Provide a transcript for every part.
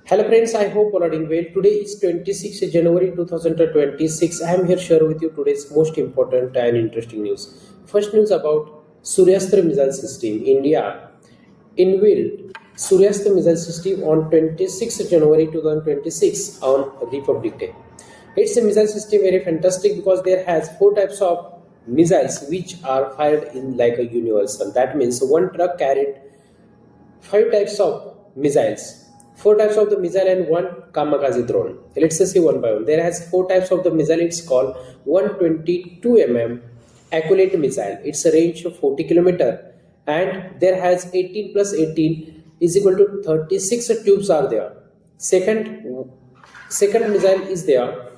Hello friends, I hope all are doing well. Today is 26th January 2026. I am here to share with you today's most important and interesting news. First news about Suryastra missile system. India unveiled Suryastra missile system on 26th January 2026 on Republic Day. It's a missile system very fantastic because there has four types of missiles which are fired in like a universal. That means one truck carried five types of missiles, four types of the missile and one kamikaze drone. Let's see one by one. There has four types of the missile. It's called 122 mm accurate missile. It's a range of 40 km, and there has 18 plus 18 is equal to 36 tubes are there. Second missile is there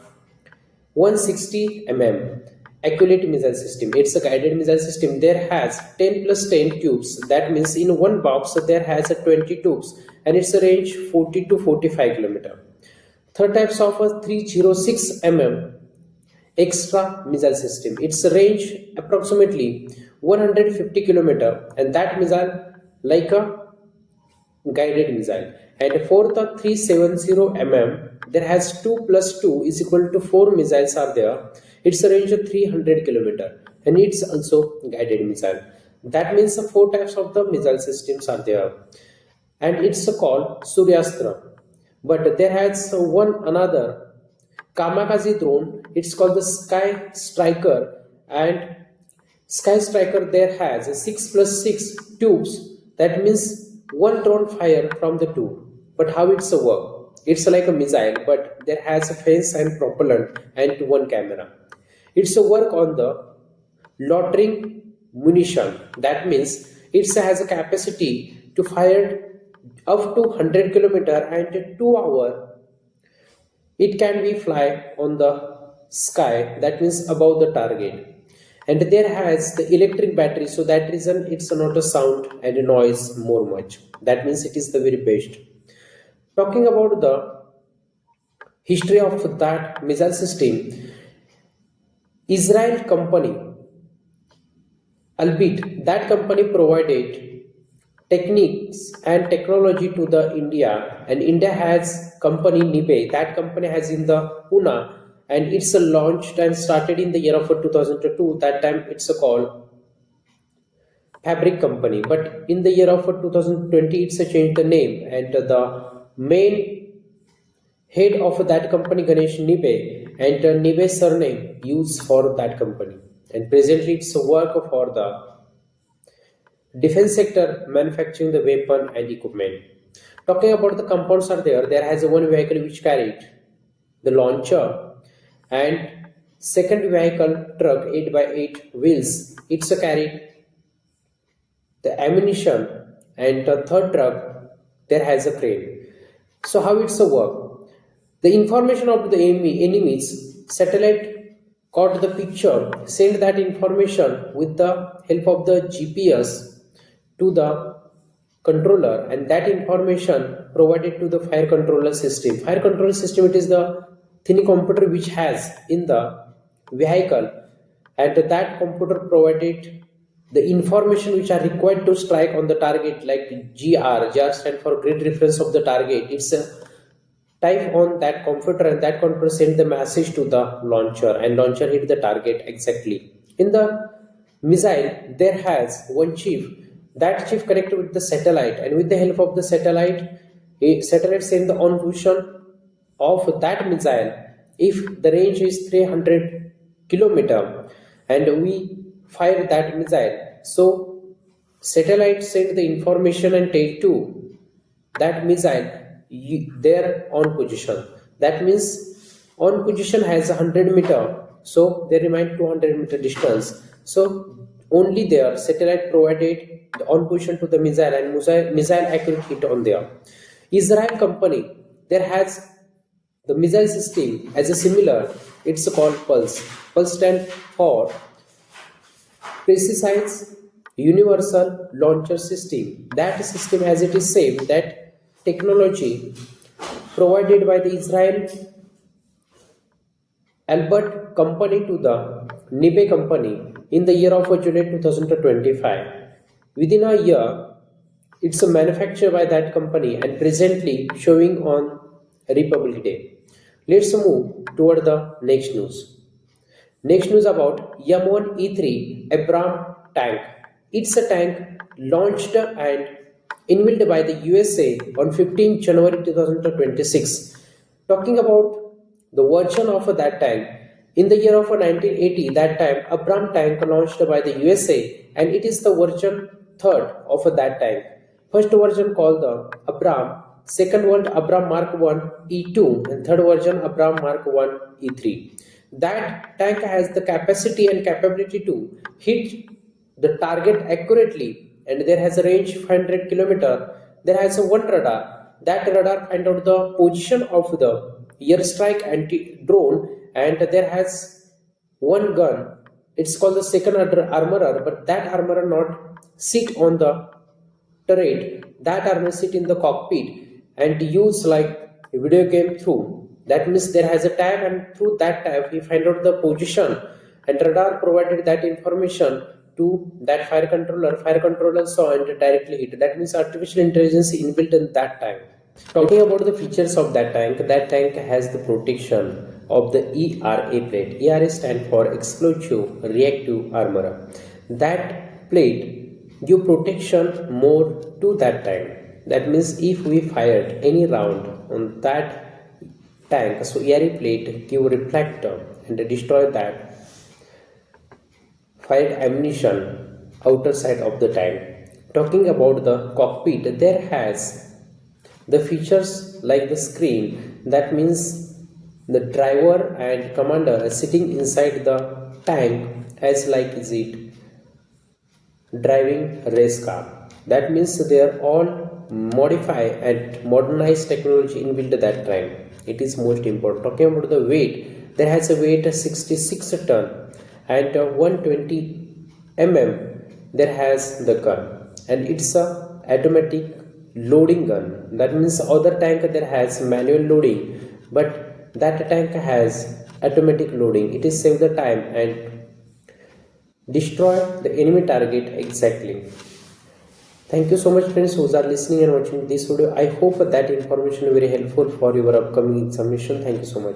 160 mm accurate missile system. It's a guided missile system. There has 10 plus 10 tubes. That means in one box there has a 20 tubes, and it's a range 40 to 45 km. Third types of a 306 mm extra missile system. Its range approximately 150 km, and that missile like a guided missile. And for the 370 mm, there has 2 plus 2 is equal to 4 missiles are there. It's a range of 300 km, and it's also guided missile. That means the four types of the missile systems are there, and it's called Suryastra. But there has one another kamikaze drone. It's called the Sky Striker, and Sky Striker there has 6 plus 6 tubes. That means one drone fire from the two. But how it's a work? It's like a missile, but there has a fence and propellant and one camera. It's a work on the loitering munition. That means it has a capacity to fire up to 100 km, and 2 hours it can be fly on the sky. That means above the target. And there has the electric battery, so that reason it's not a sound and a noise more much. That means it is the very best. Talking about the history of that missile system, Israel company, albeit that company provided techniques and technology to the India, and India has company Nibe. That company has in the Pune, and it's launched and started in the year of 2002. That time it's called fabric company, but in the year of 2020 it's changed the name, and the main head of that company Ganesh Nibe, and Nibe surname used for that company, and presently it's a work for the defense sector manufacturing the weapon and equipment. Talking about the compounds are there has one vehicle which carried the launcher, and second vehicle truck 8 by 8 wheels, it's a carried the ammunition, and the third truck there has a crane. So how it's a work? The information of the enemies satellite caught the picture, send that information with the help of the GPS to the controller, and that information provided to the fire controller system. Fire control system, it is the thin computer which has in the vehicle, and that computer provided the information which are required to strike on the target, like GR stand for grid reference of the target. It's a type on that computer, and that computer send the message to the launcher, and launcher hit the target exactly. In the missile there has one chip. That chip connected with the satellite, and with the help of the satellite, a satellite send the on position of that missile. If the range is 300 km, and we fire that missile, so satellite send the information and take to that missile their on position. That means on position has 100 meter, so they remain 200 meter distance. So only their satellite provided the on position to the missile, and missile accurate hit on there. Israel company there has the missile system as a similar. It's called Pulse. Pulse stand for Precise Universal Launcher System. That system, as it is same, that technology provided by the Israel Albert company to the Nibe company in the year of July 2025. Within a year, It's a manufactured by that company and presently showing on Republic Day. Let's move toward the next news. Next news about M1 E3 Abram tank. It's a tank launched and unveiled by the USA on 15 January 2026. Talking about the version of that tank, in the year of 1980, that time Abram tank launched by the USA, and it is the version third of that tank. First version called the Abram, second one Abram Mark 1 E2, and third version Abram Mark 1 E3. That tank has the capacity and capability to hit the target accurately, and there has a range 500 kilometer. There has a one radar. That radar find out the position of the airstrike anti drone, and there has one gun. It's called the second armorer, but that armorer not sit on the turret. That armor sit in the cockpit and use like a video game through. That means there has a tab, and through that tab he find out the position, and radar provided that information to that fire controller. Fire controller saw and directly hit. That means artificial intelligence inbuilt in that tank. Talking about the features of that tank has the protection of the ERA plate. ERA stand for Explosive Reactive Armor. That plate give protection more to that tank. That means if we fired any round on that tank, so ERA plate give reflector and destroy that fired ammunition outer side of the tank. Talking about the cockpit, there has the features like the screen. That means the driver and commander are sitting inside the tank as like is it driving a race car. That means they are all modified and modernized technology inbuilt that time. It is most important. Talking about the weight, there has a weight of 66 ton and 120 there has the gun, and it's a automatic loading gun. That means other tank there has manual loading, but that tank has automatic loading. It is save the time and destroy the enemy target exactly. Thank you so much friends who are listening and watching this video. I hope that information very helpful for your upcoming examination. Thank you so much.